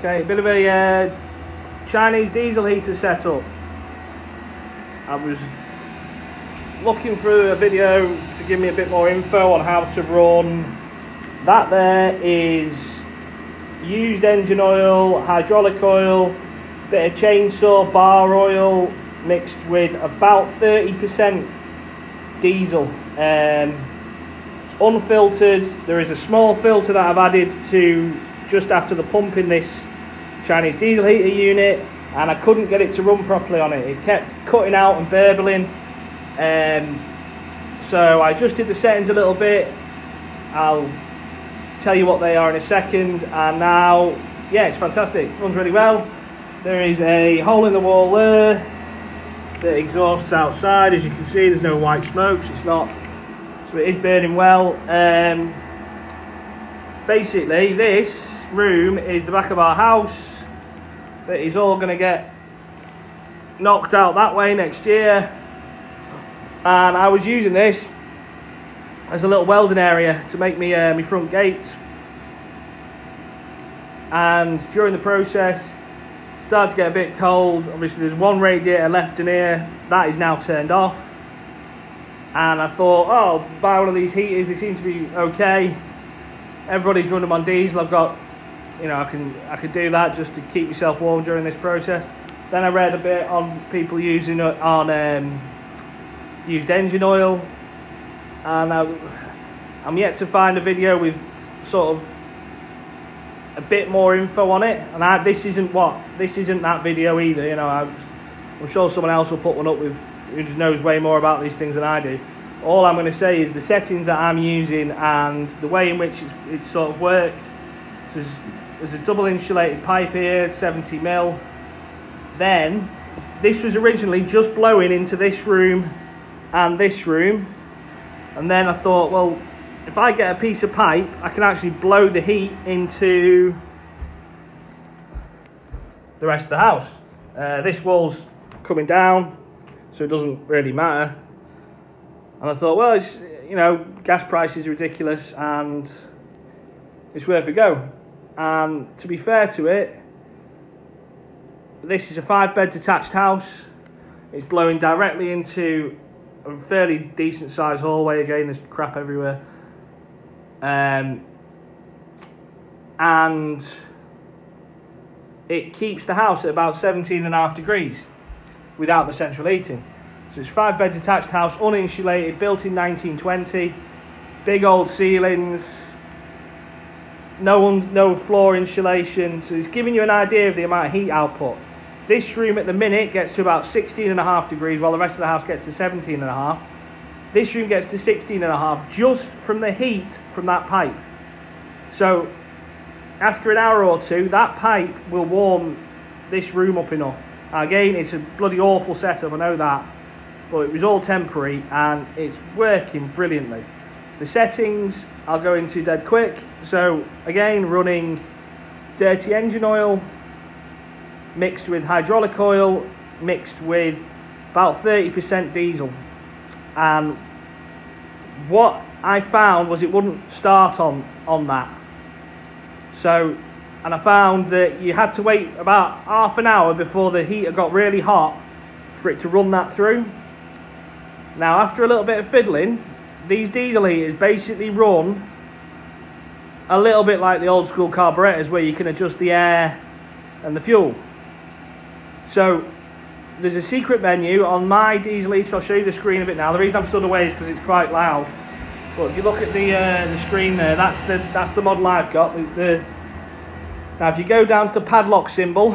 Okay, a bit of a Chinese diesel heater setup. I was looking through a video to give me a bit more info on how to run. That there is used engine oil, hydraulic oil, bit of chainsaw bar oil mixed with about 30% diesel. It's unfiltered. There is a small filter that I've added to just after the pump in this Chinese diesel heater unit, and I couldn't get it to run properly on it. It kept cutting out and burbling. So I adjusted the settings a little bit. I'll tell you what they are in a second. And now, yeah, it's fantastic. It runs really well. There is a hole in the wall there that exhausts outside. As you can see, there's no white smokes. It's not, so it is burning well. Basically, this room is the back of our house that is all going to get knocked out that way next year. And I was using this as a little welding area to make me my front gates. And during the process, it started to get a bit cold. Obviously, there's one radiator left in here that is now turned off. And I thought, oh, I'll buy one of these heaters. They seem to be okay. Everybody's running them on diesel. I've got, you know, I could do that just to keep yourself warm during this process. Then I read a bit on people using it on used engine oil, and I'm yet to find a video with sort of a bit more info on it. And this isn't that video either. You know, I'm sure someone else will put one up with who knows way more about these things than I do. All I'm going to say is the settings that I'm using and the way in which it's sort of worked. So there's a double insulated pipe here, 70mm. Then this was originally just blowing into this room and this room, and then I thought, well, if I get a piece of pipe, I can actually blow the heat into the rest of the house. This wall's coming down, so it doesn't really matter. And I thought, well, it's, you know, gas prices are ridiculous and it's worth a go. And to be fair to it, this is a 5-bed detached house. It's blowing directly into a fairly decent sized hallway. Again, there's crap everywhere. And it keeps the house at about 17.5 degrees without the central heating. So it's a 5-bed detached house, uninsulated, built in 1920, big old ceilings, no floor insulation. So it's giving you an idea of the amount of heat output. This room at the minute gets to about 16.5 degrees, while the rest of the house gets to 17.5. This room gets to 16.5 just from the heat from that pipe. So after an hour or two, that pipe will warm this room up enough. Again, it's a bloody awful setup, I know that, but it was all temporary and it's working brilliantly. The settings I'll go into dead quick. So again, running dirty engine oil mixed with hydraulic oil mixed with about 30% diesel. And what I found was it wouldn't start on that. So, and I found that you had to wait about half an hour before the heater got really hot for it to run that through. Now, after a little bit of fiddling, these diesel heaters basically run a little bit like the old school carburetors, where you can adjust the air and the fuel. So there's a secret menu on my diesel heater. I'll show you the screen of it now. The reason I'm stood away is because it's quite loud. But if you look at the screen there, that's the model I've got. Now, if you go down to the padlock symbol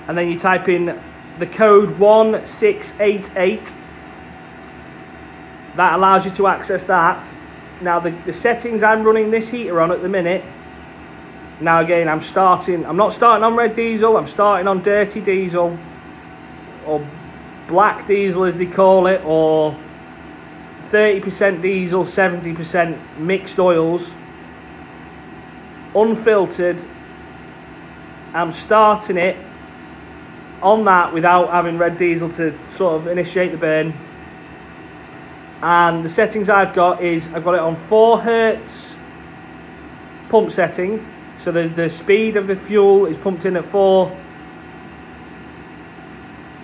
and then you type in the code 1688, that allows you to access that. Now, the settings I'm running this heater on at the minute. Now again, I'm not starting on red diesel, I'm starting on dirty diesel, or black diesel as they call it, or 30% diesel, 70% mixed oils, unfiltered. I'm starting it on that without having red diesel to sort of initiate the burn. And the settings I've got is, I've got it on 4 Hertz pump setting, So the speed of the fuel is pumped in at 4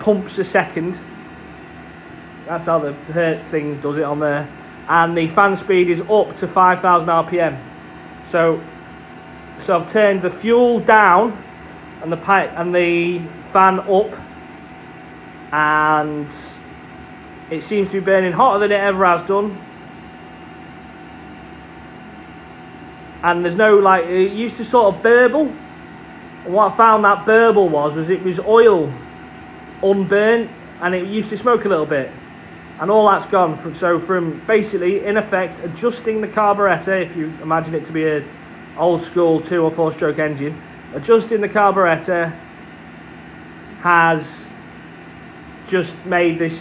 pumps a second. That's how the Hertz thing does it on there. And the fan speed is up to 5,000 RPM. So I've turned the fuel down and the fan up, and it seems to be burning hotter than it ever has done. And there's no, like, it used to sort of burble. And what I found that burble was it was oil unburnt, and it used to smoke a little bit. And all that's gone from basically, in effect, adjusting the carburettor, if you imagine it to be a old school 2 or 4 stroke engine, adjusting the carburettor has just made this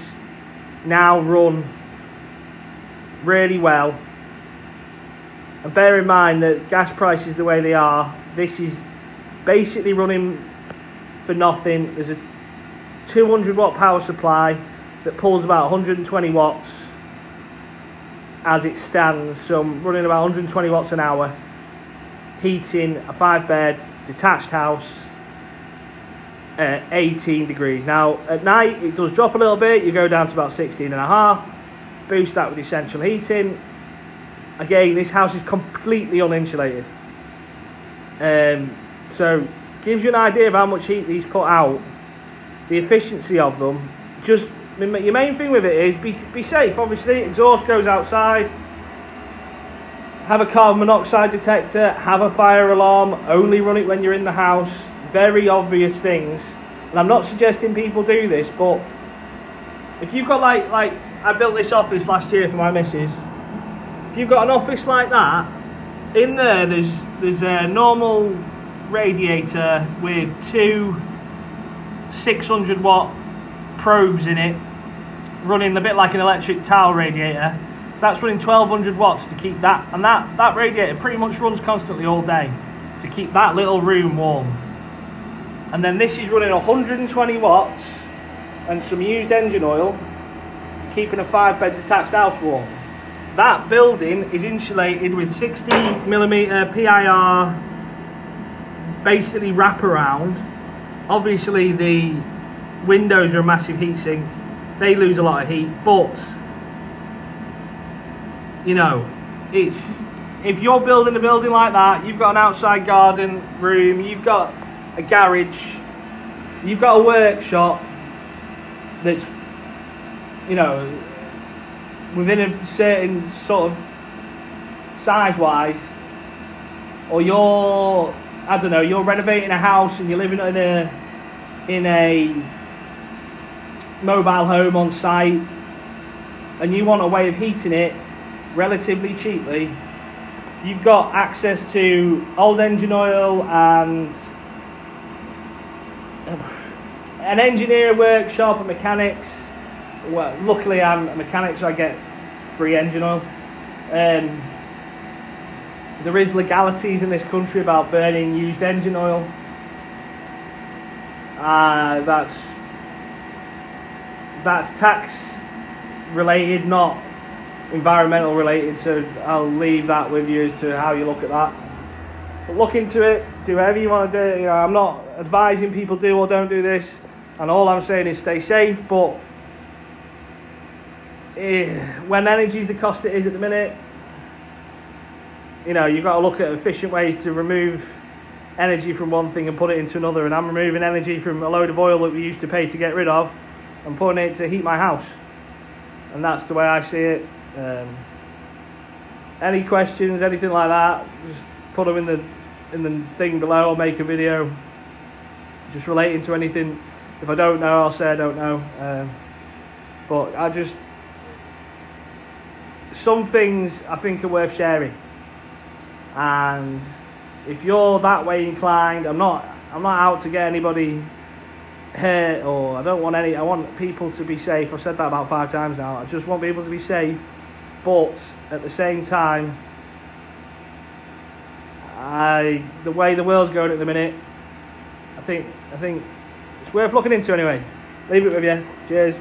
now run really well. And bear in mind that gas prices the way they are, this is basically running for nothing. There's a 200 watt power supply that pulls about 120 watts as it stands, so I'm running about 120 watts an hour, heating a 5-bed detached house at 18 degrees. Now at night it does drop a little bit, you go down to about 16.5, boost that with the central heating. Again, this house is completely uninsulated, so gives you an idea of how much heat these put out, the efficiency of them. Just your main thing with it is be safe. Obviously, exhaust goes outside, have a carbon monoxide detector, have a fire alarm, only run it when you're in the house. Very obvious things, and I'm not suggesting people do this, but if you've got like I built this office last year for my missus. If you've got an office like that, in there's a normal radiator with 2 600 watt probes in it, running a bit like an electric towel radiator. So that's running 1200 watts to keep that, and that radiator pretty much runs constantly all day to keep that little room warm. And then this is running 120 watts and some used engine oil, keeping a 5-bed detached house warm. That building is insulated with 60mm PIR, basically wraparound. Obviously the windows are a massive heat sink, they lose a lot of heat, but you know, if you're building a building like that, you've got an outside garden room, you've got a garage, you've got a workshop that's, you know, within a certain sort of size wise, or you're, I don't know, you're renovating a house and you're living in a mobile home on site, and you want a way of heating it relatively cheaply, you've got access to old engine oil and an engineer workshop and mechanics. Well, luckily I'm a mechanic, so I get free engine oil. There is legalities in this country about burning used engine oil. That's tax related, not environmental related, so I'll leave that with you as to how you look at that. But look into it, do whatever you want to do. You know, I'm not advising people do or don't do this, and all I'm saying is stay safe. But when energy's the cost it is at the minute, you know, you've got to look at efficient ways to remove energy from one thing and put it into another. And I'm removing energy from a load of oil that we used to pay to get rid of and putting it to heat my house, and that's the way I see it. Any questions, anything like that, just put them in the thing below. I'll make a video just relating to anything. If I don't know, I'll say I don't know. But some things I think are worth sharing, and if you're that way inclined, I'm not out to get anybody hurt, or I want people to be safe. I've said that about 5 times now. I just want people to be safe, but at the same time, the way the world's going at the minute, I think it's worth looking into anyway. Leave it with you. Cheers.